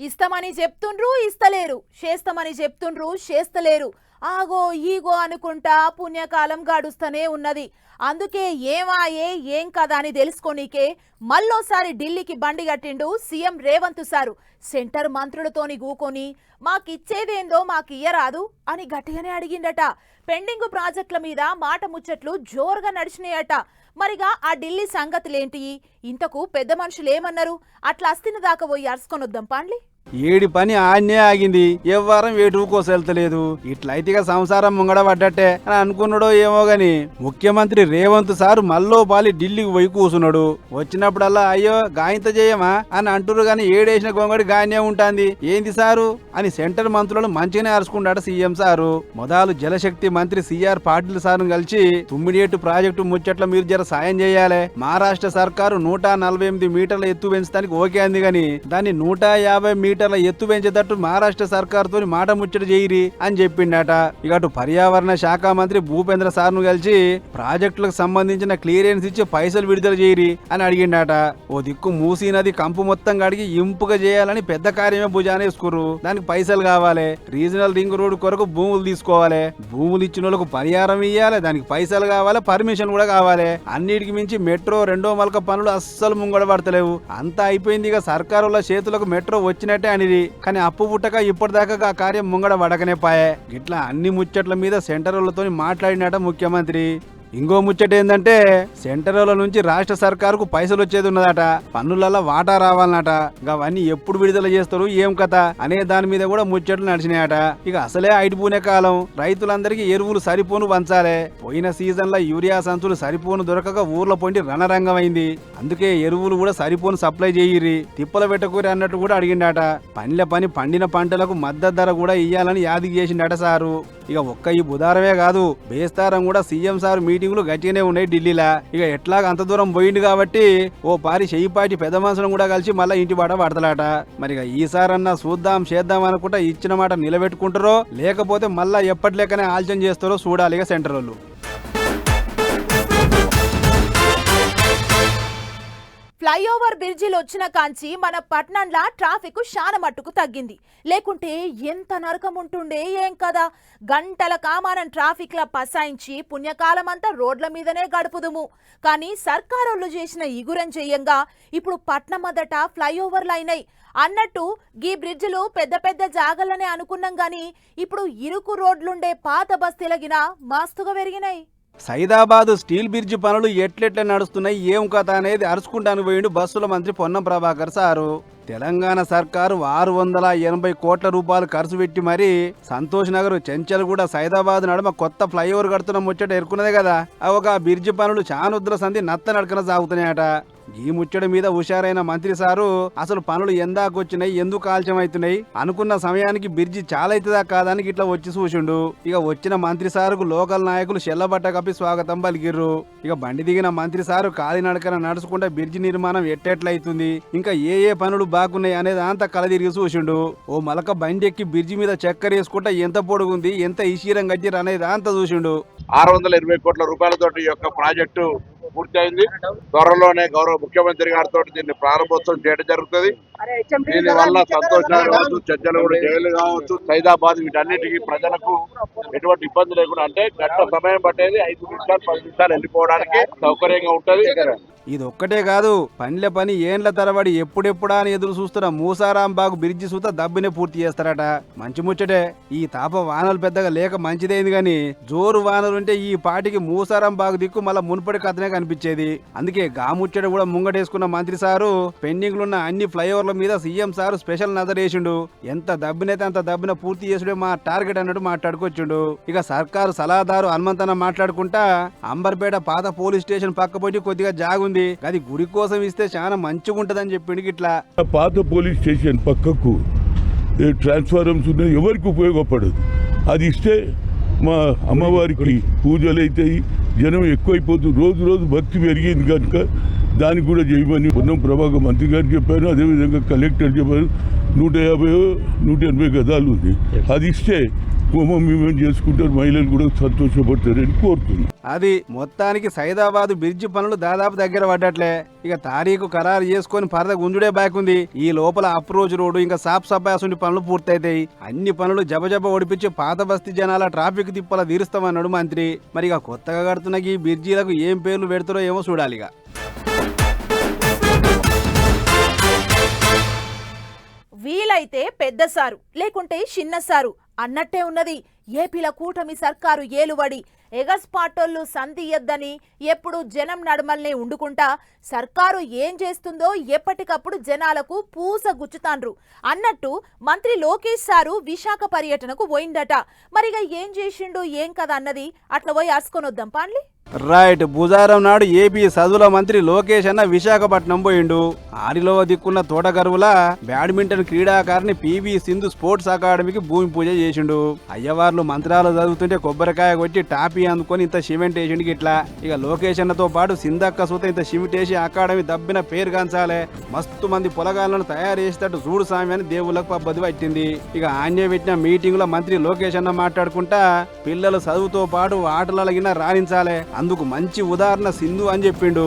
ఇస్తామని చెప్తుండ్రు ఇస్తలేరు, చేస్తామని చెప్తుండ్రు చేస్తలేరు. ఆగో ఈగో అనుకుంటా పుణ్యకాలం గడుస్తూనే ఉన్నది. అందుకే ఏమాయే ఏం కదా అని తెలుసుకోనీకే మళ్ళోసారి ఢిల్లీకి బండి కట్టిండు సీఎం రేవంత్ సారు. సెంటర్ మంత్రులతోని గూకొని మాకిచ్చేదేందో మాకియ్యరాదు అని గట్టిగానే అడిగిండట. పెండింగ్ ప్రాజెక్టుల మీద మాట ముచ్చట్లు జోరుగా నడిచినాయట. మరిగా ఆ ఢిల్లీ సంగతులేంటి, ఇంతకు పెద్ద మనుషులు ఏమన్నారు? అట్లా అస్తిన దాకా పోయి అరుచుకొని వద్దాం పాండ్లి. ఏడి పని ఆన్నే ఆగింది, ఎవ్వరం వేటుకోసెళ్తలేదు. ఇట్లయితే సంసారం ముంగడ పడ్డట్టే అని అనుకున్నాడో ఏమో గాని ముఖ్యమంత్రి రేవంత్ సారు మల్లో పాలి ఢిల్లీకి పోయి కూసున్నాడు. వచ్చినప్పుడల్లా అయ్యో గాయంత చేయమా అని అంటున్నారు గాని ఏడేసిన గొంగడి గాయనే ఉంటాంది. ఏంది సారు అని సెంటర్ మంత్రులను మంచిగానే అరుచుకున్నాడు సీఎం సారు. మొదలు జలశక్తి మంత్రి సిఆర్ పాటిల్ సార్ను కలిసి తుమ్మిడియేటు ప్రాజెక్టు ముచ్చట్ల మీరు జర సాయం చేయాలి. మహారాష్ట్ర సర్కారు 148 మీటర్ల ఎత్తు పెంచడానికి ఓకే అంది గాని దాన్ని 150 మీటర్ల ఎత్తు పెంచేటట్టు మహారాష్ట్ర సర్కారుతో మాట ముచ్చట చేయరి అని చెప్పిండట. ఇక అటు పర్యావరణ శాఖ మంత్రి భూపేంద్ర సార్ను కలిసి ప్రాజెక్టులకు సంబంధించిన క్లియరెన్స్ ఇచ్చి పైసలు విడుదల చేయరి అని అడిగిండట. ఓ దిక్కు మూసీ నది కంపు మొత్తం కడిగి ఇంపుగా చేయాలని పెద్ద కార్యమే భుజానేసుకుర్రు. దానికి పైసలు కావాలి. రీజనల్ రింగ్ రోడ్ కొరకు భూములు తీసుకోవాలి. భూములు ఇచ్చిన వాళ్ళకు పరిహారం ఇవ్వాలి, దానికి పైసలు కావాలి, పర్మిషన్ కూడా కావాలి. అన్నిటికి మించి మెట్రో రెండో మలక పనులు అస్సలు ముంగడ పడతలేవు. అంతా అయిపోయింది. ఇక సర్కారుల చేతులకు మెట్రో వచ్చినట్టే అనేది. కానీ అప్పు పుట్టక ఇప్పటిదాకా ఆ కార్యం ముంగడ వడకనే పాయే. ఇట్లా అన్ని ముచ్చట్ల మీద సెంటర్లతో మాట్లాడినట ముఖ్యమంత్రి. ఇంకో ముచ్చట ఏంటంటే సెంటర్ల నుంచి రాష్ట్ర సర్కారుకు పైసలు వచ్చేది ఉన్నదట. పన్నులలో వాటా రావాలన్నట. అవన్నీ ఎప్పుడు విడుదల చేస్తారు ఏం కథ అనే దాని మీద కూడా ముచ్చట్లు నడిచినాయట. ఇక అసలే అయిపోనే కాలం, రైతులందరికీ ఎరువులు సరిపోను పంచాలే. పోయిన సీజన్ లో యూరియా సంచులు సరిపోను దొరకక ఊర్లో పొండి రణరంగం అయింది. అందుకే ఎరువులు కూడా సరిపోను సప్లై చేయిరి, తిప్పల పెట్టకూరి అన్నట్టు కూడా అడిగిండట. పని పండిన పంటలకు మద్దతు ధర కూడా ఇయ్యాలని యాదికి చేసిండట సారు. ఇక ఒక్క ఈ బుధారమే కాదు, బేస్తారం కూడా సీఎం సార్ మీటింగులు గట్టిగానే ఉన్నాయి ఢిల్లీలా. ఇక ఎట్లాగ అంత దూరం పోయిండు కాబట్టి ఓ పారి చెయ్యిపాటి పెద్ద మనుషులను కూడా కలిసి మళ్ళా ఇంటి బాట పడతలాట. మరి ఈసారన్నా చూద్దాం చేద్దాం అనుకుంటా ఇచ్చిన మాట నిలబెట్టుకుంటారో లేకపోతే మళ్ళా ఎప్పటిలేకనే ఆలోచన చేస్తారో చూడాలి ఇక సెంటర్ వాళ్ళు. ఫ్లైఓవర్ బ్రిడ్జిలు వచ్చిన కాంచి మన పట్నంలా ట్రాఫిక్ శాన మట్టుకు తగ్గింది. లేకుంటే ఎంత నరకం ఉంటుండే ఏం కదా. గంటల కామానం ట్రాఫిక్ లా పసాయించి పుణ్యకాలం అంతా రోడ్ల మీదనే గడుపుదుము. కానీ సర్కారోళ్ళు చేసిన ఇగురం చెయ్యంగా ఇప్పుడు పట్నం మొదట ఫ్లైఓవర్లు అయినాయి. అన్నట్టు గీ బ్రిడ్జిలు పెద్ద పెద్ద జాగలనే అనుకున్నాం గాని ఇప్పుడు ఇరుకు రోడ్లుండే పాత బస్తీలగిన మస్తుగా పెరిగినాయి. సైదాబాద్ స్టీల్ బ్రిడ్జి పనులు ఎట్లెట్లా నడుస్తున్నాయి ఏం కథ అనేది అరుచుకుంటాను పోయిండు బస్సుల మంత్రి పొన్నం ప్రభాకర్ సారు. తెలంగాణ సర్కారు 680 కోట్ల రూపాయలు ఖర్చు పెట్టి మరి సంతోష్ నగర్ చెంచల్గూడ సైదాబాద్ నడుమ కొత్త ఫ్లైఓవర్ కడుతున్న ముచ్చట ఎరుకున్నదే కదా. ఒక బ్రిడ్జి పనులు చానుద్ర సంధి నత్త నడకన సాగుతున్నాయట. ఈ ముచ్చట మీద హుషారైన మంత్రి సారు అసలు పనులు ఎందాకొచ్చినాయి, ఎందుకు ఆలస్యం అవుతున్నాయి, అనుకున్న సమయానికి బ్రిడ్జి చాలా అవుతుందా కాదానికి ఇట్లా వచ్చి చూసిండు. ఇక వచ్చిన మంత్రి సారుకు లోకల్ నాయకులు చెల్లబట్ట కప్పి స్వాగతం పలికిర్రు. ఇక బండి దిగిన మంత్రి సారు కాలినడకన నడుచుకుంటే బ్రిడ్జి నిర్మాణం ఎట్టెట్లయితుంది, ఇంకా ఏ పనులు బాగున్నాయి అనేది అంతా కలదిరిగి చూసిండు. ఓ మలక బండి ఎక్కి బ్రిడ్జి మీద చక్కర వేసుకుంటా ఎంత పొడుగుంది, ఎంత ఈశీరం గజ్జిర్ అనేది అంతా చూసిండు. 620 కోట్ల రూపాయలతోటి ఈ యొక్క ప్రాజెక్టు పూర్తయింది. త్వరలోనే గౌరవ ముఖ్యమంత్రి గారితో దీన్ని ప్రారంభోత్సవం చేయడం జరుగుతుంది. దీని వల్ల సంతోష్ నగర్ కావచ్చు, చెంచల్గూడ జైలు కావచ్చు, సైదాబాద్ వీటన్నిటికీ ప్రజలకు ఎటువంటి ఇబ్బంది లేకుండా, అంటే గంట సమయం పట్టేది 5 నిమిషాలు 10 నిమిషాలు వెళ్ళిపోవడానికి సౌకర్యంగా ఉంటది. ఇది ఒక్కటే కాదు, పనిల పని ఏండ్ల తరబడి ఎప్పుడెప్పుడా అని ఎదురు చూస్తున్న మూసారాంబాగు బ్రిడ్జి సూత దబ్బినే పూర్తి చేస్తారట. మంచి ముచ్చటే. ఈ తాప వానలు పెద్దగా లేక మంచిదైంది గాని జోరు వానలుంటే ఈ పాటికి మూసారాంబాగు దిక్కు మళ్ళా మునుపటి కథనే కనిపించేది. అందుకే గా ముచ్చట కూడా ముంగటేసుకున్న మంత్రి సారు పెండింగ్లున్న అన్ని ఫ్లైఓవర్ల మీద సీఎం సారు స్పెషల్ నజర్ వేసిండు. ఎంత దబ్బినైతే అంత దబ్బిన పూర్తి చేసుడే మా టార్గెట్ అన్నట్టు మాట్లాడుకొచ్చిండు. ఇక సర్కారు సలహాదారు హనుమంతన్న మాట్లాడుకుంటా అంబర్పేట పాత పోలీస్ స్టేషన్ పక్క పోయి కొద్దిగా జాగుంది, అది గుడి కోసం ఇస్తే చాలా మంచిగా ఉంటదని చెప్పిండు. ఇట్లా పాత పోలీస్ స్టేషన్ పక్కకు ట్రాన్స్ఫార్మర్స్ ఉన్నాయి, ఎవరికి ఉపయోగపడదు. అది ఇస్తే మా అమ్మవారికి పూజలు అవుతాయి, జనం ఎక్కువైపోతుంది, రోజు రోజు భక్తి పెరిగింది కనుక దానికి కూడా చేయమని పొన్నం ప్రభాకర్ మంత్రి గారు చెప్పారు. అదేవిధంగా కలెక్టర్ చెప్పారు. 150-180 గదాలు ఉంది, అది ఇస్తే హోమం మేము చేసుకుంటారు, మహిళలు కూడా సంతోషపడతారని కోరుతున్నాం. అది మొత్తానికి సైదాబాద్ బ్రిడ్జి పనులు దాదాపు దగ్గర పడ్డట్లే. ఇక తారీఖు ఖరారు చేసుకొని పరద గుంజుడే బాకుంది. ఈ లోపల అప్రోచ్ రోడ్డు ఇంకా సాఫ్ సఫాయి పనులు పూర్తయితాయి. అన్ని పనులు జబజబ ఒడిపించి పాత బస్తీ జనాల ట్రాఫిక్ తిప్పల తీరుస్తామన్నాడు మంత్రి. మరి ఇక కొత్తగా కడుతున్న ఈ బ్రిడ్జీలకు ఏం పేర్లు పెడతారో ఏమో చూడాలిగా. వీలైతే పెద్ద సారు లేకుంటే చిన్న సారు అన్నట్టే ఉన్నది ఏపీల కూటమి సర్కారు ఏలుబడి. ఎగస్పాటోళ్లు సంధియద్దని ఎప్పుడు జనం నడుమల్నే ఉండుకుంటా సర్కారు ఏం చేస్తుందో ఎప్పటికప్పుడు జనాలకు పూస గుచ్చుతాండ్రు అన్నట్టు మంత్రి లోకేష్ సారు విశాఖ పర్యటనకు పోయిందట. మరిగా ఏం చేసిండు ఏం కదా అన్నది అట్లా పోయి అరుచుకొనొద్దాం పాన్లి. రైట్, బుధవారం నాడు ఏపీ చదువుల మంత్రి లోకేష్ అన్న విశాఖపట్నం పోయిండు. ఆడిలో దిక్కున్న తోటగరువుల బ్యాడ్మింటన్ క్రీడాకారిణి పివి సింధు స్పోర్ట్స్ అకాడమీకి భూమి పూజ చేసిండు. అయ్యవార్లు మంత్రాలు చదువుతుంటే కొబ్బరికాయ కొట్టి టాపీ అందుకొని ఇంత సిమెంట్ వేసిండు. ఇట్లా ఇక లోకేష్ అన్నతో పాటు సింధక్క సూత ఇంత సిమెంట్ వేసి అకాడమీ దబ్బిన పేరు గాంచాలే, మస్తు మంది పొలగాలను తయారు చేసేటట్టు చూడు సామి అని దేవుళ్ళకు పబ్బది పట్టింది. ఇక ఆన్య పెట్టిన మీటింగ్ లో మంత్రి లోకేష్ అన్న మాట్లాడుకుంటా పిల్లలు చదువుతో పాటు ఆటలగిన రాణించాలే, అందుకు మంచి ఉదాహరణ సింధు అని చెప్పిండు.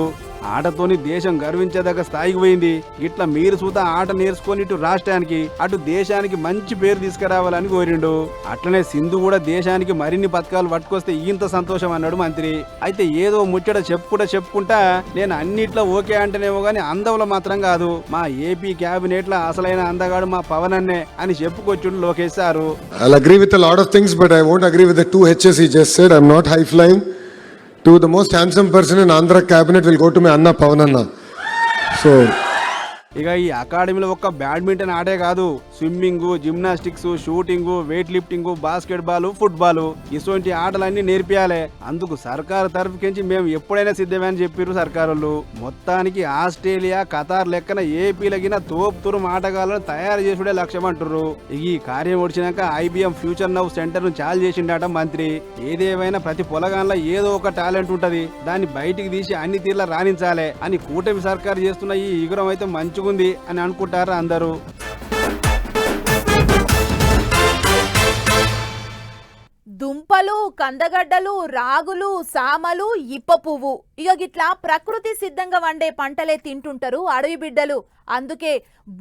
ఆటతోని దేశం గర్వించేదగ్గ స్థాయికి పోయింది. ఇట్లా మీరు సూత ఆట నేర్చుకొని ఇటు రాష్ట్రానికి అటు దేశానికి మంచి పేరు తీసుకురావాలని కోరిండు. అట్లనే సింధు కూడా దేశానికి మరిన్ని పథకాలు పట్టుకొస్తే ఇంత సంతోషం అన్నాడు మంత్రి. అయితే ఏదో ముచ్చట చెప్పుకుంటా నేను అన్నిట్లో ఓకే అంటేనేమో గానీ అందవులో మాత్రం కాదు, మా ఏపీ క్యాబినెట్ లో అసలైన అందగాడు మా పవన్ అన్నే అని చెప్పుకొచ్చుడు Lokesh sir. I'll agree with a lot of things, but I won't agree with the two H's he just said. I'm not high flying. To the most handsome person in Andhra cabinet will go to my Anna Pavananna. So ఇక ఈ అకాడమీలో ఒక్క badminton ఆడే కాదు, swimming, gymnastics, shooting, weight lifting, basket ball, football ఇటువంటి ఆటలన్నీ నేర్పియాలి. అందుకు సర్కారు తరఫుకించి మేము ఎప్పుడైనా సిద్ధమే అని చెప్పారు సర్కారు. మొత్తానికి ఆస్ట్రేలియా, ఖతార్ లెక్కన ఏపీలగిన తోపుతురు ఆటగాళ్లను తయారు చేసుడే లక్ష్యం అంటున్నారు. ఈ కార్యం వచ్చినాక ఐబీఎం ఫ్యూచర్ నవ్ సెంటర్ ను చాలు చేసిండట మంత్రి. ఏదేమైనా ప్రతి పొలగాన్లో ఏదో ఒక టాలెంట్ ఉంటది, దాన్ని బయటికి తీసి అన్ని తీర్లా రాణించాలి అని కూటమి సర్కారు చేస్తున్న ఈ ఇగురం అయితే మంచిగా ఉంది అని అనుకుంటారు అందరూ. దుంపలు, కందగడ్డలు, రాగులు, సామలు, ఇప్ప పువ్వు ఇక గిట్లా ప్రకృతి సిద్ధంగా వండే పంటలే తింటుంటారు అడవి బిడ్డలు. అందుకే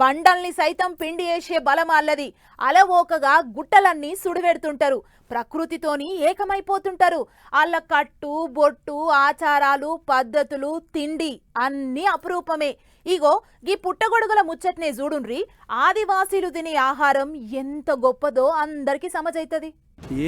బండల్ని సైతం పిండి వేసే బలం అల్లది. అలవోకగా గుట్టలన్నీ సుడివెడుతుంటారు, ప్రకృతితోని ఏకమైపోతుంటారు. వాళ్ళ కట్టు బొట్టు, ఆచారాలు, పద్ధతులు, తిండి అన్నీ అపురూపమే. ఇగో గీ పుట్టగొడుగుల ముచ్చట్నే చూడుండ్రి. ఆదివాసీలు తినే ఆహారం ఎంత గొప్పదో అందరికీ సమజైతది.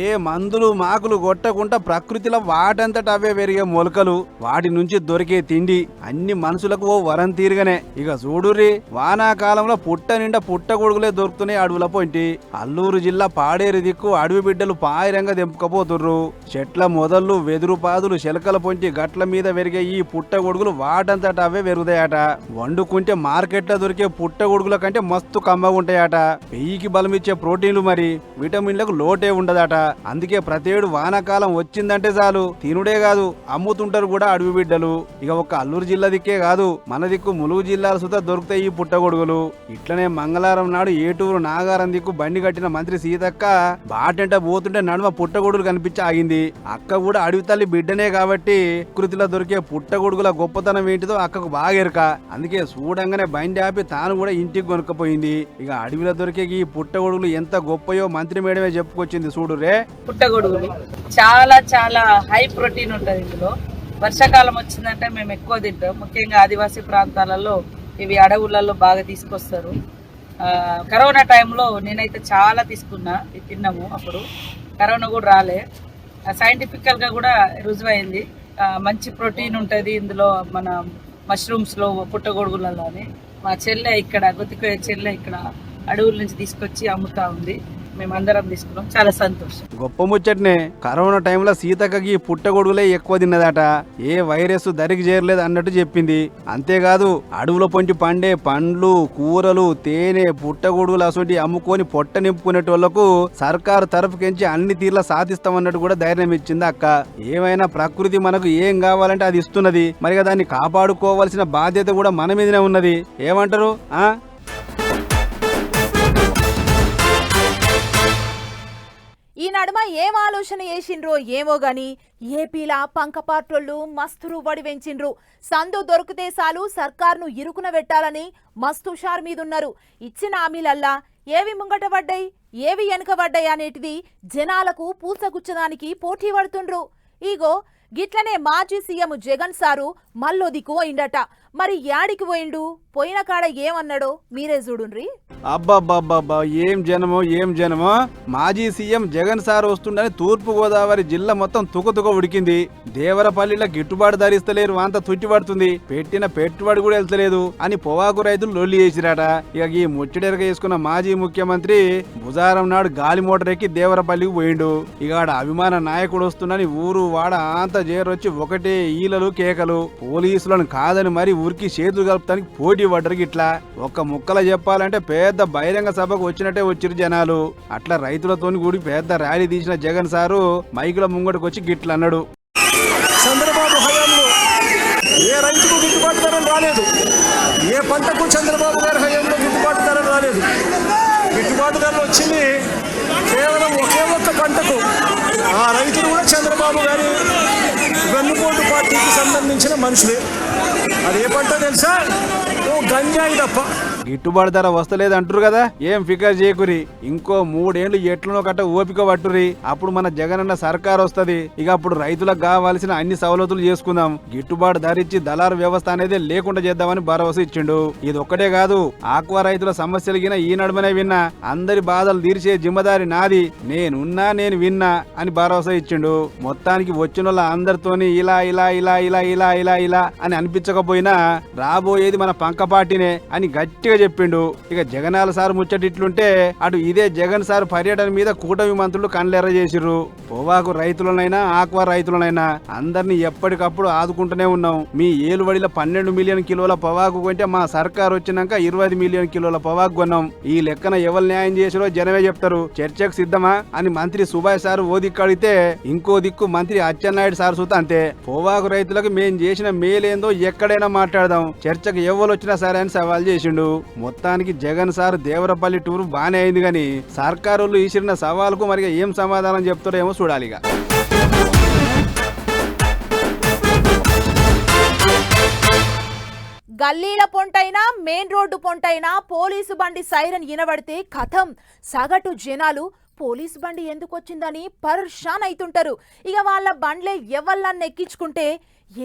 ఏ మందులు మాకులు కొట్టకుండా ప్రకృతిలో వాటంతట అవే పెరిగే మొలకలు, వాటి నుంచి దొరికే తిండి అన్ని మనుషులకు ఓ వరం తీరుగానే. ఇక చూడుర్రి, వానాకాలంలో పుట్ట నిండా పుట్టగొడుగులే దొరుకుతున్నాయి అడవుల పొంటి. అల్లూరు జిల్లా పాడేరు దిక్కు అడవి బిడ్డలు పాయిరంగా దెంపుకపోతుర్రు. చెట్ల మొదళ్ళు, వెదురు పాదులు, శెలకల పొంటి గట్ల మీద పెరిగే ఈ పుట్టగొడుగులు వాటంతట అవే పెరుగుతాయట. వండుకుంటే మార్కెట్లో దొరికే పుట్టగొడుగుల కంటే మస్తు కమ్మగా ఉంటాయట. పెయ్యికి బలమిచ్చే ప్రోటీన్లు, మరి విటమిన్లకు లోటే ఉండదట. అందుకే ప్రతేడు వానాకాలం వచ్చిందంటే చాలు తినుడే కాదు అమ్ముతుంటారు కూడా అడవి బిడ్డలు. ఇక ఒక్క అల్లూరు జిల్లా దిక్కే కాదు, మన దిక్కు ములుగు జిల్లాల సుతా దొరుకుతాయి ఈ పుట్టగొడుగులు. ఇట్లనే మంగళవారం నాడు ఏటూరు నాగారం దిక్కు బండి కట్టిన మంత్రి సీతక్క బాటంట పోతుంటే నడుమ పుట్టగొడుగులు కనిపించి ఆగింది. అక్క కూడా అడవి తల్లి బిడ్డనే కాబట్టి ప్రకృతిలో దొరికే పుట్టగొడుగుల గొప్పతనం ఏంటిదో అక్కకు బాగా ఎరుక. అందుకే చూడంగానే బండి ఆపి తాను కూడా ఇంటికి కొనుక్కపోయింది. ఇక అడవిలో దొరికే ఈ పుట్టగొడుగులు ఎంత గొప్పయో మంత్రి మేడమే చెప్పుకొచ్చింది. చూడు రే, పుట్టగొడుగులు చాలా చాలా హై ప్రోటీన్ ఉంటుంది ఇందులో. వర్షాకాలం వచ్చిందంటే మేము ఎక్కువ తింటాం. ముఖ్యంగా ఆదివాసీ ప్రాంతాలలో ఇవి అడవులలో బాగా తీసుకొస్తారు. కరోనా టైంలో నేనైతే చాలా తీసుకున్నా, తిన్నాము. అప్పుడు కరోనా కూడా రాలే. సైంటిఫికల్గా కూడా రుజువైంది. మంచి ప్రోటీన్ ఉంటుంది ఇందులో, మన మష్రూమ్స్లో, పుట్టగొడుగులలోని. మా చెల్లె ఇక్కడ, గుత్తికోయ చెల్లె ఇక్కడ అడవుల నుంచి తీసుకొచ్చి అమ్ముతా ఉంది. మేమందరం తీసుకున్నాం, చాలా సంతోషం. గొప్ప ముచ్చట్నే. కరోనా టైంలో సీతక్కకి పుట్టగొడుగులే ఎక్కువ తిన్నదట. ఏ వైరస్ దరికి చేరలేదు అన్నట్టు చెప్పింది. అంతేకాదు అడవుల పొంటి పండే పండ్లు, కూరలు, తేనె, పుట్టగొడుగులు అసోటి అమ్ముకొని పొట్ట నింపుకునేటోళ్లకు సర్కారు తరఫుకించి అన్ని తీర్లా సాధిస్తామన్నట్టు కూడా ధైర్యం ఇచ్చింది అక్క. ఏమైనా ప్రకృతి మనకు ఏం కావాలంటే అది ఇస్తున్నది. మరి దాన్ని కాపాడుకోవాల్సిన బాధ్యత కూడా మన మీదనే ఉన్నది. ఏమంటారు? ఈ నడుమ ఏం ఆలోచన చేసిండ్రో ఏమో గాని ఏపీలా పంకపార్టోళ్ళు మస్తు రువ్వడి వెంచిండ్రు. సందు దొరికితే చాలు సర్కార్ను ఇరుకున పెట్టాలని మస్తు హుషారు మీదున్నారు. ఇచ్చిన హామీలల్లా ఏవి ముంగట పడ్డాయి ఏవి వెనుక పడ్డాయి అనేటిది జనాలకు పూసగుచ్చడానికి పోటీ పడుతుండ్రు. ఈగో గిట్లనే మాజీ సీఎం జగన్ సారు మల్లో దిక్కు పోయిండట. మరి యాడికి పోయిండు, పోయిన కాడ ఏమన్నాడో మీరే చూడుండ్రి. అబ్బబ్బబ్బబ్బా ఏం జనమో మాజీ సీఎం జగన్ సార్ వస్తుండని తూర్పు గోదావరి జిల్లా మొత్తం తుకతుక ఉడికింది. దేవరపల్లిలో గిట్టుబాటు ధరిస్తలేరు, అంత తుట్టిపడుతుంది, పెట్టిన పెట్టుబడి కూడా వెళ్తలేదు అని పొగాకు రైతులు లొల్లి చేసిరాట. ఇక ఈ ముచ్చటెరగ వేసుకున్న మాజీ ముఖ్యమంత్రి బుధారం నాడు గాలి మోటార్ ఎక్కి దేవరపల్లికి పోయిండు. ఇక ఆడ అభిమాన నాయకుడు వస్తుండని ఊరు వాడ అంత చేరొచ్చి ఒకటే ఈలలు కేకలు. పోలీసులను కాదని మరి ఊరికి చేతులు కలుపుతానికి పోటీ పడ్డరు. ఇట్లా ఒక్క ముక్కల చెప్పాలంటే పెద్ద బహిరంగ సభకు వచ్చినట్టే వచ్చిరు జనాలు. అట్లా రైతులతోని కూడి పెద్ద ర్యాలీ తీసిన జగన్ సారు మైకుల ముంగడికి వచ్చి గిట్ల అన్నాడు. చంద్రబాబు హయాంలో ఏ రైతుకు గిట్టుబాటు ధర రాలేదు, ఏ పంటకు చంద్రబాబు గారి హయాంలో గిట్టుబాటు ధర రాలేదు. గిట్టుబాటు ధరలు వచ్చింది కేవలం ఒకే ఒక్క పంటకు. ఆ రైతులు కూడా చంద్రబాబు గారి వెన్నుపోటు పార్టీకి సంబంధించిన మనుషులే. అది ఏ పంట తెలుసా? ఓ గంజాయి తప్ప. గిట్టుబాటు ధర వస్తలేదు అంటారు కదా, ఏం ఫికర్ చేయకురి. ఇంకో 3 ఏళ్లు ఎట్లనో కట్ట ఓపిక పట్టురి, అప్పుడు మన జగనన్న సర్కార్ వస్తది. ఇక అప్పుడు రైతులకు కావాల్సిన అన్ని సవలతులు చేసుకుందాం. గిట్టుబాటు ధర ఇచ్చి దళారు వ్యవస్థ అనేది లేకుండా చేద్దామని భరోసా ఇచ్చిండు. ఇది ఒక్కటే కాదు, ఆక్వా రైతుల సమస్యలు గిన ఈ నడుమనే విన్నా, అందరి బాధలు తీర్చే జిమ్మదారి నాది, నేను విన్నా అని భరోసా ఇచ్చిండు. మొత్తానికి వచ్చిన అందరితోని ఇలా ఇలా ఇలా ఇలా ఇలా ఇలా ఇలా అని అనిపించకపోయినా రాబోయేది మన పంక పార్టీనే అని గట్టిగా చెప్పిండు. ఇక జగనాల సార్ ముచ్చటిట్లుంటే అటు ఇదే జగన్ సార్ పర్యటన మీద కూటమి మంత్రులు కళ్ళెర్ర చేసిర్రు. పొగాకు రైతులనైనా ఆక్వా రైతులనైనా అందరినీ ఎప్పటికప్పుడు ఆదుకుంటూనే ఉన్నాం. మీ ఏలుబడిలో 12 మిలియన్ కిలోల పొగాకు కొంటే మా సర్కార్ వచ్చినాక 20 మిలియన్ కిలోల పొగాకు కొన్నాం. ఈ లెక్కన ఎవరు న్యాయం చేసిరో జనమే చెప్తారు. చర్చకు సిద్ధమా అని మంత్రి సుభాష్ సార్ ఓ దిక్కు అడిగితే ఇంకో దిక్కు మంత్రి అచ్చెన్నాయుడు సార్ సుత అంతే. పొగాకు రైతులకు మేం చేసిన మేలేందో ఎక్కడైనా మాట్లాడదాం, చర్చకు ఎవరు వచ్చినా సరే అని సవాల్ చేసిండు. మొత్తానికి జగన్ సార్ దేవరపల్లి టూర్ బానే అయింది గాని సర్కారులు ఇసిరిన సవాలుకు మరి ఏం సమాధానం చెప్తారో ఏమో చూడాలిగా. గల్లీల పొంటైనా మెయిన్ రోడ్డు పొంటైనా పోలీసు బండి సైరన్ వినబడితే కథం సగటు జనాలు పోలీసు బండి ఎందుకు వచ్చిందని పరేషాన్ అవుతుంటారు. ఇక వాళ్ళ బండ్లే ఎవళ్ళని ఎక్కించుకుంటే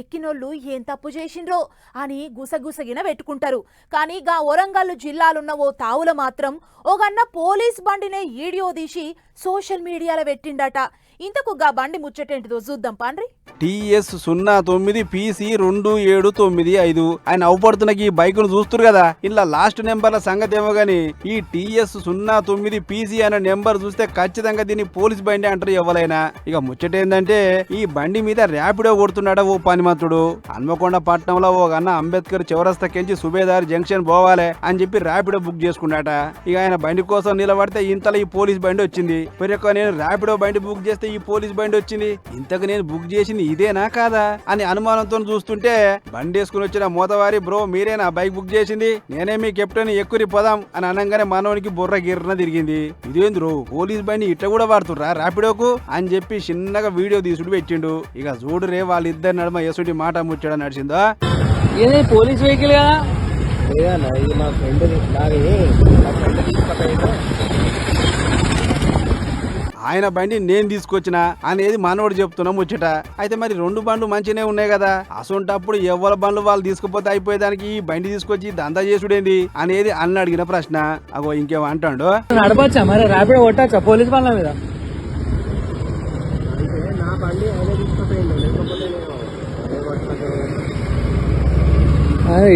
ఎక్కినోళ్ళు ఏం తప్పు చేసిండ్రో అని గుసగుసగిన పెట్టుకుంటారు. కానీ గా వరంగల్ జిల్లాలున్న ఓ తావుల మాత్రం ఓగన్న పోలీస్ బండినే వీడియో తీసి సోషల్ మీడియాలో పెట్టిండట. ఇంతకు గా బండి ముచ్చటేంటిదో చూద్దాం పాండ్రి. TS09 PC 2795 ఆయన అవపడుతున్న ఈ బైక్ ను చూస్తురు కదా, ఇలా లాస్ట్ నెంబర్ల సంగతి ఏమో గాని ఈ TS09 PC అనే నెంబర్ చూస్తే ఖచ్చితంగా దీన్ని పోలీస్ బండి అంటారు ఎవరైనా. ఇక ముచ్చటేందంటే ఈ బండి మీద ర్యాపిడో కొడుతున్నాడా ఓ పనిమంతుడు. హన్మకొండ పట్టణంలో ఓ అన్న అంబేద్కర్ చౌరస్తాకెంచి సుబేదార్ జంక్షన్ పోవాలి అని చెప్పి ర్యాపిడో బుక్ చేసుకున్నాట. ఇక ఆయన బండి కోసం నిలబడితే ఇంతలో ఈ పోలీస్ బండి వచ్చింది. మరి నేను ర్యాపిడో బండి బుక్ చేస్తే ఈ పోలీస్ బండి వచ్చింది, ఇంతకు నేను బుక్ చేసింది ఇదేనా కాదా అని అనుమానంతో చూస్తుంటే బండి వేసుకుని వచ్చిన మోతవారి, బ్రో మీరేనా బైక్ బుక్ చేసింది, నేనే మీ కెప్టెన్ ఎక్కురి పోదాం అని అనగానే మనోనికి బుర్ర గిర్రన తిరిగింది. ఇదేంద్రో పోలీస్ బండి ఇట్లా కూడా వాడుతుర్రా ర్యాపిడోకు అని చెప్పి చిన్నగా వీడియో తీసుడు పెట్టిండు. ఇక చూడు రే వాళ్ళిద్దరు నడుమ ఎసుడి మాట ముచ్చడం నడిచిందా. పోలీస్ వెహికల్ కదా ఆయన బండి నేను తీసుకొచ్చిన అనేది మనోడు చెప్తున్నా ముచ్చట. అయితే మరి 2 బండ్లు మంచినే ఉన్నాయి కదా, అసొంటప్పుడు ఎవరి బండ్లు వాళ్ళు తీసుకుపోతే అయిపోయేదానికి ఈ బండి తీసుకొచ్చి దందా చేసుడేంది అనేది అన్న అడిగిన ప్రశ్న. అగో ఇంకేమో అంటాడు, నడపచ్చా మరి ర్యాపిడో కొట్టచ్చా పోలీస్ బండ్ల మీద?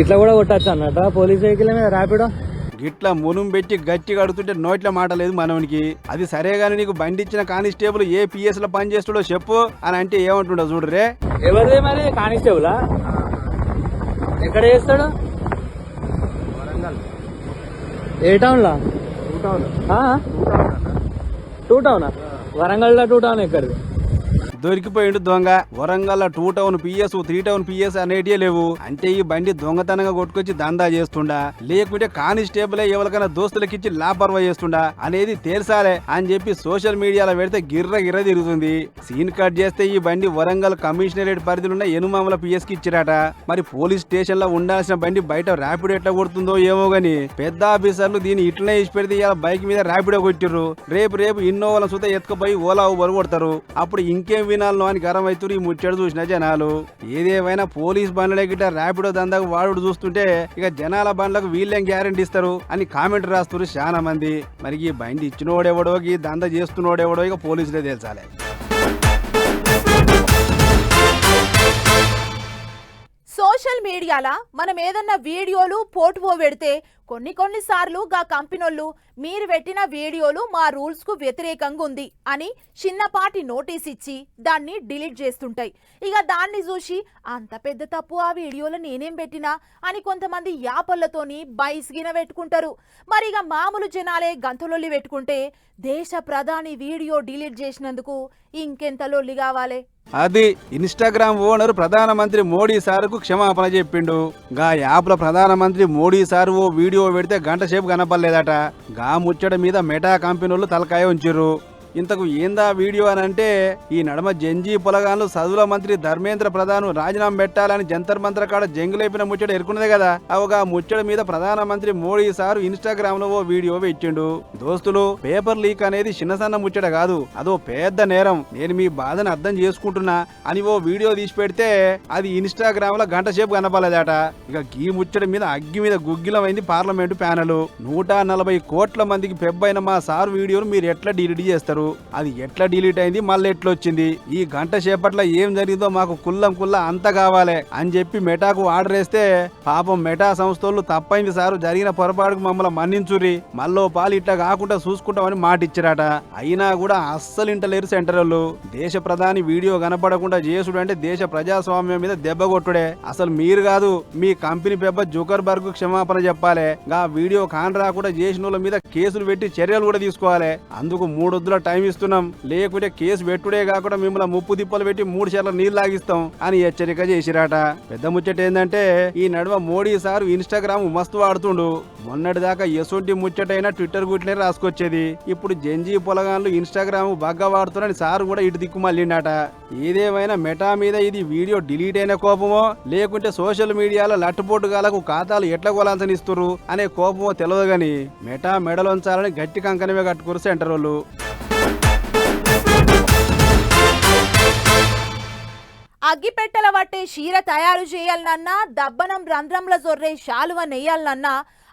ఇట్లా కూడా కొట్టచ్చా అన్నట పోలీస్ వెహికల్ మీద ర్యాపిడో? గిట్లా మునుం పెట్టి గట్టిగా అడుగుతుంటే నోట్ల మాట లేదు మనవనికి. అది సరే గాని నీకు బండి ఇచ్చిన కానిస్టేబుల్ ఏ PS లో పని చేస్తాడో చెప్పు అని అంటే ఏమంటుండో చూడరే. ఎవరిదే మరి కానిస్టేబులా? ఎక్కడ చేస్తాడు? ఏ టౌన్ లా? 2 టౌనా? వరంగల్ లో 2 టౌన్ ఎక్కడిది? దొరికిపోయిండు దొంగ. Warangal 2 town PS 3 town PS అనేటియే లేవు. అంటే ఈ బండి దొంగతనంగా కొట్టుకొచ్చి దందా చేస్తుండా, లేకుంటే కానిస్టేబుల్ ఎవరికైనా దోస్తులకిచ్చి లాపర్వా చేస్తుండా అనేది తేల్సాలే అని చెప్పి సోషల్ మీడియాలో పెడితే గిర్ర తిరుగుతుంది. సీన్ కట్ చేస్తే ఈ బండి వరంగల్ కమిషనరేట్ పరిధిలో ఉన్న ఎనుమామల పిఎస్ కి ఇచ్చిరాట. మరి పోలీస్ స్టేషన్ లో ఉండాల్సిన బండి బయట ర్యాపిడో ఎట్లా కొడుతుందో ఏమో గాని పెద్ద ఆఫీసర్లు దీన్ని ఇట్లనే ఇచ్చి పెడితే ఇలా బైక్ మీద ర్యాపిడో కొట్టిర్రు. రేపు ఇన్నోవాల సుత ఎత్తుకుపోయి ఓలా ఊబర్ కొడతారు. అప్పుడు ఇంకేం వినాలను అని గరం అవుతారు ఈ ముచ్చడు చూసిన జనాలు. ఏదేమైనా పోలీస్ బండ్ల గిట్ట ర్యాపిడో దందాకు వాడు చూస్తుంటే ఇక జనాల బండ్లకు వీళ్ళేం గ్యారెంటీ ఇస్తారు అని కామెంట్ రాస్తారు చాలా మంది. మరి ఈ బండి ఇచ్చినోడెవడో ఈ దందా చేస్తున్నోడెవడో ఇక పోలీసులే తెలుసాలే. సోషల్ మీడియాలో మనం ఏదన్నా వీడియోలు పోటుపో పెడితే కొన్నిసార్లు గా కంపెనీలు మీరు పెట్టిన వీడియోలు మా రూల్స్ కు వ్యతిరేకంగా ఉంది అని చిన్నపాటి నోటీస్ ఇచ్చి దాన్ని డిలీట్ చేస్తుంటాయి. ఇక దాన్ని చూసి అంత పెద్ద తప్పు ఆ వీడియోలో నేనేం పెట్టినా అని కొంతమంది యాపళ్లతోని బైస్గిన పెట్టుకుంటారు. మరి ఇక మామూలు జనాలే గంతలొల్లి పెట్టుకుంటే దేశ ప్రధాని వీడియో డిలీట్ చేసినందుకు ఇంకెంత లొల్లి కావాలి. అది ఇన్స్టాగ్రామ్ ఓనర్ ప్రధానమంత్రి మోడీ సార్కు క్షమాపణ చెప్పిండు. గా యాప్ల ప్రధానమంత్రి మోడీ సార్ ఓ వీడియో పెడితే గంట సేపు కనపడలేదట. గా ముచ్చట మీద మెటా కంపెనీలు తలకాయ ఉంచిర్రు. ఇంతకు ఏందా వీడియో అని అంటే ఈ నడమ జంజీ పొలగాన్లు చదువుల మంత్రి ధర్మేంద్ర ప్రధాన్ రాజీనామా పెట్టాలని జంతర్ మంత్ర కాడ జంగులేపిన ముచ్చట ఎరుకున్నదే కదా. అవగా ముచ్చట మీద ప్రధానమంత్రి మోడీ సారు ఇన్స్టాగ్రామ్ లో ఓ వీడియో ఇచ్చిండు. దోస్తులు, పేపర్ లీక్ అనేది చిన్నసన్న ముచ్చట కాదు, అదో పెద్ద నేరం. నేను మీ బాధను అర్థం చేసుకుంటున్నా అని ఓ వీడియో తీసి పెడితే అది ఇన్స్టాగ్రామ్ లో గంట సేపు కనపడలేదట. ఇక ఈ ముచ్చట మీద అగ్గి మీద గుగ్గిలమైంది పార్లమెంటు ప్యానెల్. 140 కోట్ల మందికి పెబ్బైన మా సార్ వీడియోను మీరు ఎట్లా డిలీట్ చేస్తారు, అది ఎట్లా డిలీట్ అయింది, మళ్ళీ ఎట్లా వచ్చింది, ఈ గంట సేపట్ల ఏం జరిగిందో మాకు కుల్లా అంత కావాలి అని చెప్పి మెటాకు ఆర్డర్ వేస్తే పాపం మెటా సంస్థలు తప్పైంది సారు, జరిగిన పొరపాటుకు మమ్మల్ని మన్నించుర్రి, మళ్ళీ పాలు ఇట్లా కాకుండా చూసుకుంటామని మాట ఇచ్చారట. అయినా కూడా అస్సలు ఇంటలేరు సెంటర్ వాళ్ళు. దేశ ప్రధాని వీడియో కనపడకుండా చేసుడు అంటే దేశ ప్రజాస్వామ్యం మీద దెబ్బ కొట్టుడే. అసలు మీరు కాదు, మీ కంపెనీ పెబ్బ జుకర్బర్గ్ క్షమాపణ చెప్పాలి. గా వీడియో కాన్ రాకుండా చేసిన వాళ్ళ మీద కేసులు పెట్టి చర్యలు కూడా తీసుకోవాలి. అందుకు 3 వద్దుల టైం ఇస్తున్నాం, లేకుంటే కేసు పెట్టుడే కాకుండా మిమ్మల్ని ముప్పు దిప్పలు పెట్టి 3 సార్లు నీళ్ళు లాగిస్తాం అని హెచ్చరిక చేసిరాట. పెద్ద ముచ్చట ఏంటంటే ఈ నడుమ మోడీ సారు ఇన్స్టాగ్రామ్ మస్తు వాడుతుండు. మొన్నటి దాకా ఎసొంటి ముచ్చటైనా ట్విట్టర్ గుట్లే రాసుకొచ్చేది. ఇప్పుడు జంజీ పొలగాన్లు ఇన్స్టాగ్రామ్ బాగా వాడుతున్నారని సారు కూడా ఇటు దిక్కు మళ్ళీండట. ఏదేమైనా మెటా మీద ఇది వీడియో డిలీట్ అయిన కోపమో లేకుంటే సోషల్ మీడియాలో లట్టుపోటుగాలకు ఖాతాలు ఎట్లా కొలాల్సనిస్తున్నారు అనే కోపమో తెలియదు గాని మెటా మెడలోంచాలని గట్టి కంకణమే కట్టుకురు సెంటర్ వాళ్ళు. అగ్గిపెట్టెల పట్టే చీర తయారు చేయాలన్నా, దబ్బనం రంధ్రంలో జొర్రే శాలువ నెయ్యాలన్నా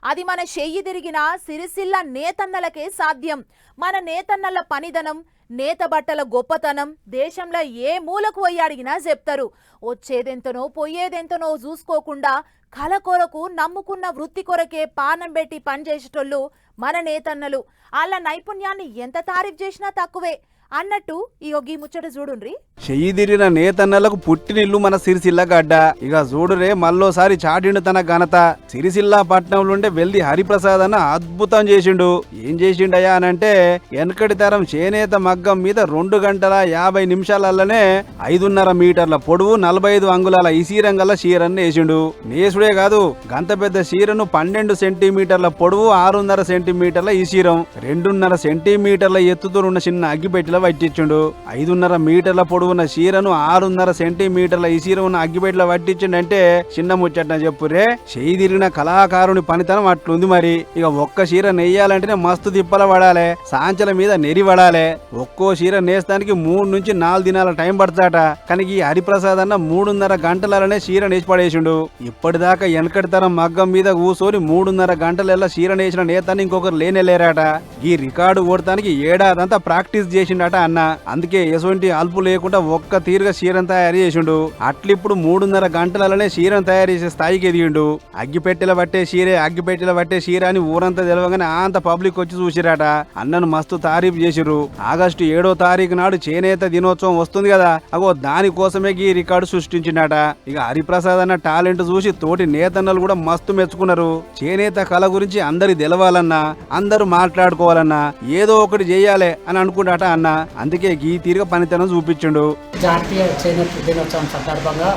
అది మన చెయ్యి తిరిగిన సిరిసిల్ల నేతన్నలకే సాధ్యం. మన నేతన్నల పనిదనం, నేత బట్టల గొప్పతనం దేశంలో ఏ మూలకు పోయి అడిగినా చెప్తారు. వచ్చేదెంతనో పోయేదెంతనో చూసుకోకుండా కళ కొరకు నమ్ముకున్న వృత్తి కొరకే పానం పెట్టి పనిచేసేటోళ్ళు మన నేతన్నలు. వాళ్ళ నైపుణ్యాన్ని ఎంత తారీఫ్ చేసినా తక్కువే అన్నట్టు ఈ ఒగ్గి ముచ్చట చూడుండ్రి. చెయ్యిదిరిన నేతన్నలకు పుట్టినిల్లు మన సిరిసిల్ల గడ్డ. ఇక చూడురే మళ్ళోసారి చాటిండు తన ఘనత. సిరిసిల్ల పట్నంలోండే వెల్ది హరిప్రసాద్ అన్న అద్భుతం చేసిండు. ఏం చేసిండయా అనంటే వెనకటి తరం చేనేత మగ్గం మీద 2 గంటల 50 నిమిషాలలోనే 5.5 మీటర్ల పొడవు 45 అంగుళాల ఇసీరంగల చీరను నేసిండు. నేసుడే కాదు, గంత పెద్ద చీరను 12 సెంటీమీటర్ల పొడవు 6.5 సెంటీమీటర్ల ఇసీరం 2.5 సెంటీమీటర్ల ఎత్తుతో ఉన్న చిన్న అగ్గిపెట్టిల వట్టించుండు. 5.5 మీటర్ల పొడవున్న చీరను 6.5 సెంటీమీటర్ల ఇసీరం ఉన్న అగ్గిపెట్టిల వట్టించిండంటే చిన్న ముచ్చట చెప్పురే. చేయి తిరిగిన కళాకారుని పనితనం అట్లుంది. మరి ఇక ఒక్క చీర నెయ్యాలంటేనే మస్తు తిప్పల పడాలి, సాంచల మీద నెరి పడాలి. ఒక్కో చీర నేస్తానికి 3 నుంచి 4 దినాల టైం పడతాట. కానీ ఈ హరిప్రసాద్ అన్న 3.5 గంటలనే చీర నేసి పడేసిండు. ఇప్పటిదాకా వెనకటి తరం మగ్గం మీద కూసోని 3.5 గంటల చీర నేసిన నేతని ఇంకొకరు లేనేలేరాట. ఈ రికార్డు ఓడటానికి ఏడాదంతా ప్రాక్టీస్ చేసిండట అన్న. అందుకే ఎటువంటి అల్పు లేకుండా ఒక్క తీరుగా చీరను తయారు చేసిండు. అట్లిప్పుడు 3.5 గంటలనే చీరను తయారు చేసే స్థాయికి ఎదిగిండు. అగ్గిపెట్టెల పట్టే చీర అని ఊరంతా తెలవగానే అంత పబ్లిక్ వచ్చి చూసిరాట. అన్నను మస్తు తారీఫ్ చేసిర్రు. ఆగస్టు 7వ తారీఖు నాడు చేనేత దినోత్సవం వస్తుంది కదా, అగో దానికోసమే ఈ రికార్డు సృష్టించిండట. ఇక హరిప్రసాద్ అన్న టాలెంట్ చూసి తోటి నేతన్నలు కూడా మస్తు మెచ్చుకున్నారు. చేనేత కళ గురించి అందరికి తెలవాలన్నా, అందరూ మాట్లాడుకోవాలన్నా ఏదో ఒకటి చెయ్యాలి అని అనుకుంటాట అన్న. అందుకే గీ తీరుగా పనితనం చూపించిండు. జాతీయ చేనేత దినోత్సవం సందర్భంగా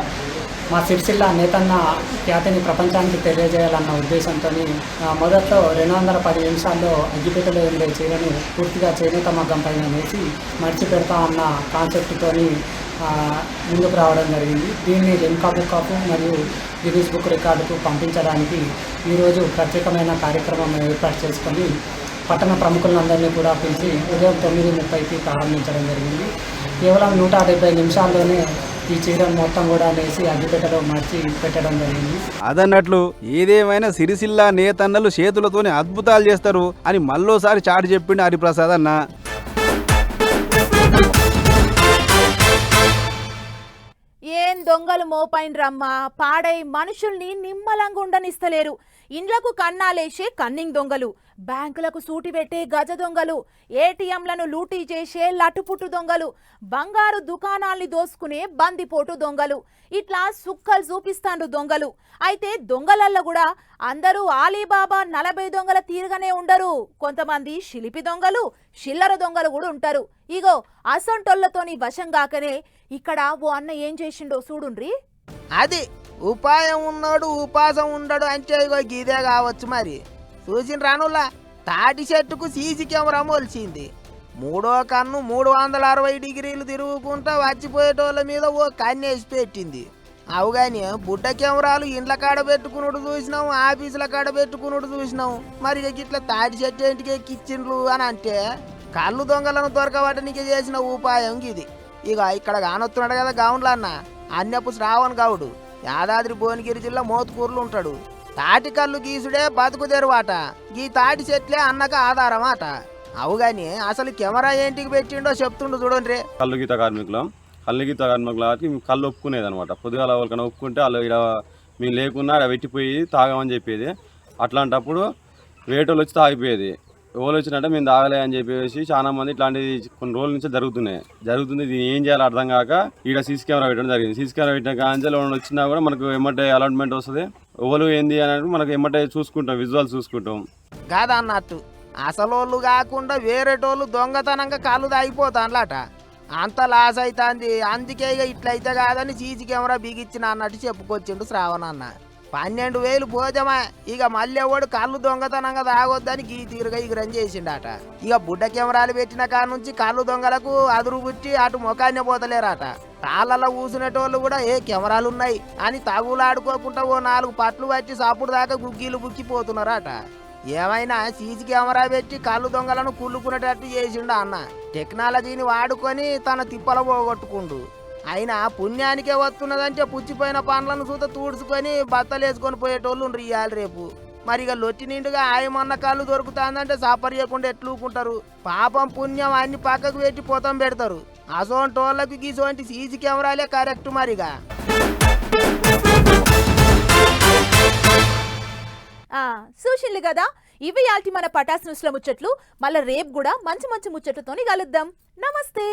మా సిరిసిల్ల నేతన్న ఖ్యాతిని ప్రపంచానికి తెలియజేయాలన్న ఉద్దేశంతో మొదట్లో 210 నిమిషాల్లో అగ్గిపెట్టెలో ఉండే చీరను పూర్తిగా చేనేత మగ్గం పైన వేసి మడిచి పెడతా అన్న కాన్సెప్ట్తో ముందుకు రావడం జరిగింది. దీన్ని లిమ్కా బుక్ ఆఫ్ మరియు గిన్నీస్ బుక్ రికార్డుకు పంపించడానికి ఈరోజు ప్రత్యేకమైన కార్యక్రమం ఏర్పాటు చేసుకొని పట్టణ ప్రముఖులందరినీ కూడా పిలిచి ఉదయం 9:30కి ప్రారంభించడం జరిగింది. కేవలం 170 నిమిషాల్లోనే ఈ చీరను మొత్తం కూడా వేసి అగ్గిపెట్టెలో మార్చి పెట్టడం జరిగింది. అదన్నట్లు ఏదేమైనా సిరిసిల్ల నేతన్నలు చేతులతోనే అద్భుతాలు చేస్తారు అని మళ్ళోసారి చాటి చెప్పిండు హరిప్రసాద్ అన్న. ఏం దొంగలు మోపైన్రమ్మా, పాడై మనుషుల్ని నిమ్మలంగా ఉండనిస్తలేరు. ఇండ్లకు కన్నాలేసే కన్నింగ్ దొంగలు, బ్యాంకులకు సూటి పెట్టే గజ దొంగలు, ఏటీఎంలను లూటీ చేసే లటుపుట్టు దొంగలు, బంగారు దుకాణాల్ని దోసుకునే బందిపోటు దొంగలు, ఇట్లా సుక్కలు చూపిస్తాండు దొంగలు. అయితే దొంగలల్లో కూడా అందరూ ఆలీబాబా 40 దొంగల తీరుగానే ఉండరు. కొంతమంది శిలిపి దొంగలు, చిల్లర దొంగలు కూడా ఉంటారు. ఇగో అసంటోళ్లతోని వశం కాకనే ఇక్కడ ఓ అన్న ఏం చేసిండో చూడుండ్రి. అది ఉపాయం ఉన్నాడు ఉపాసం ఉండడు అంటే ఇగో గీదే కావచ్చు. మరి చూసిన రానులా తాటి చెట్టుకు సీసీ కెమెరా మొలిచింది. మూడో కన్ను 360 డిగ్రీలు తిరుగుకుంటా వచ్చిపోయేటోళ్ళ మీద ఓ కన్నేసి పెట్టింది. అవు కానీ బుడ్డ కెమెరాలు ఇండ్ల కాడ పెట్టుకున్నాడు చూసినాం, ఆఫీసుల కాడ పెట్టుకున్నాడు చూసినాం. మరి ఇట్లా తాటి చెట్టు ఏంటికి ఎక్కిచ్చిండ్రు అని అంటే కళ్ళు దొంగలను దొరకబట్టనికి చేసిన ఉపాయం ఇది. ఇక ఇక్కడ కానొస్తున్నాడు కదా గౌండ్ల అన్న అన్నపు శ్రావణ్ గౌడు, యాదాద్రి భువనగిరి జిల్లా మోత్కూరులో ఉంటాడు. తాటి కళ్ళు గీసుడే బతుకు తెరువాట, గీ తాటి చెట్లే అన్నకు ఆధారం అట. అవుగాని అసలు కెమెరా ఏంటికి పెట్టిండో చెప్తుండు చూడండి. కళ్ళు గీత కార్మికులకి కళ్ళు ఒప్పుకునేది అనమాట. పొద్దుగాల వాళ్ళకన్నా ఒప్పుకుంటే వాళ్ళు ఇక్కడ మేము లేకున్నా పెట్టిపోయి తాగమని చెప్పేది. అట్లాంటప్పుడు వేటోళ్ళు వచ్చి తాగిపోయేది. ఎవరు వచ్చినట్టే మేము తాగలే అని చెప్పేసి చాలా మంది ఇట్లాంటిది కొన్ని రోజుల నుంచి జరుగుతుంది. దీన్ని ఏం చేయాలో అర్థం కాక ఇక్కడ సీసీ కెమెరా పెట్టడం జరిగింది. సీసీ కెమెరా పెట్టిన కాంచెలు వచ్చినా కూడా మనకు ఎమ్మటే అలాట్మెంట్ వస్తుంది. ఎవరు ఏంది అని మనకు ఎమ్మటే చూసుకుంటాం, విజువల్ చూసుకుంటాం కాదన్నట్టు అసలోళ్ళు కాకుండా వేరేటోళ్ళు దొంగతనంగా కళ్ళు తాగిపోతాన్లట. అంత లాస్ అవుతుంది. అందుకే ఇక ఇట్లయితే కాదని సీసీ కెమెరా బిగిచ్చిన అన్నట్టు చెప్పుకొచ్చిండు శ్రావణ్ అన్న. 12,000 భోజమా. ఇక మళ్ళీ ఎవడు కళ్ళు దొంగతనంగా తాగొద్దని గీ తీరుగా ఇగురం చేసిండట. ఇక బుడ్డ కెమెరాలు పెట్టిన కాడ నుంచి కళ్ళు దొంగలకు అదురు పుట్టి అటు ముఖాన్ని పోతలేరట. తాళ్ళలో కూసునేటోళ్ళు కూడా ఏ కెమెరాలు ఉన్నాయి అని తగులాడుకోకుండా ఓ 4 పట్లు పట్టి సాపుడు దాకా గుగ్గీలు బుక్కిపోతున్నారట. ఏమైనా సీసీ కెమెరా పెట్టి కళ్ళు దొంగలను కుళ్ళుకునేటట్టు చేసిండు అన్న. టెక్నాలజీని వాడుకొని తన తిప్పల పోగొట్టుకుండు. అయినా పుణ్యానికే వస్తున్నదంటే పుచ్చిపోయిన పండ్లను చూత తూడ్చుకొని బత్తలేసుకొని పోయేటోళ్ళు ఇయ్యాలి రేపు. మరి ఇక లొట్టి నిండుగా ఆయమన్న కళ్ళు దొరుకుతుందంటే సాపర్యకుండా ఎట్లుకుంటారు. పాపం పుణ్యం అన్ని పక్కకు పెట్టి పొతం పెడతారు. అసోంటోళ్ళకి గీసోంటి సీసీ కెమెరాలే కరెక్ట్. మరిగా చూసిండ్లు కదా, ఇవి యాల్టి మన పటాస్ న్యూస్ల ముచ్చట్లు. మళ్ళీ రేపు కూడా మంచి మంచి ముచ్చట్లతోని కలుద్దాం. నమస్తే.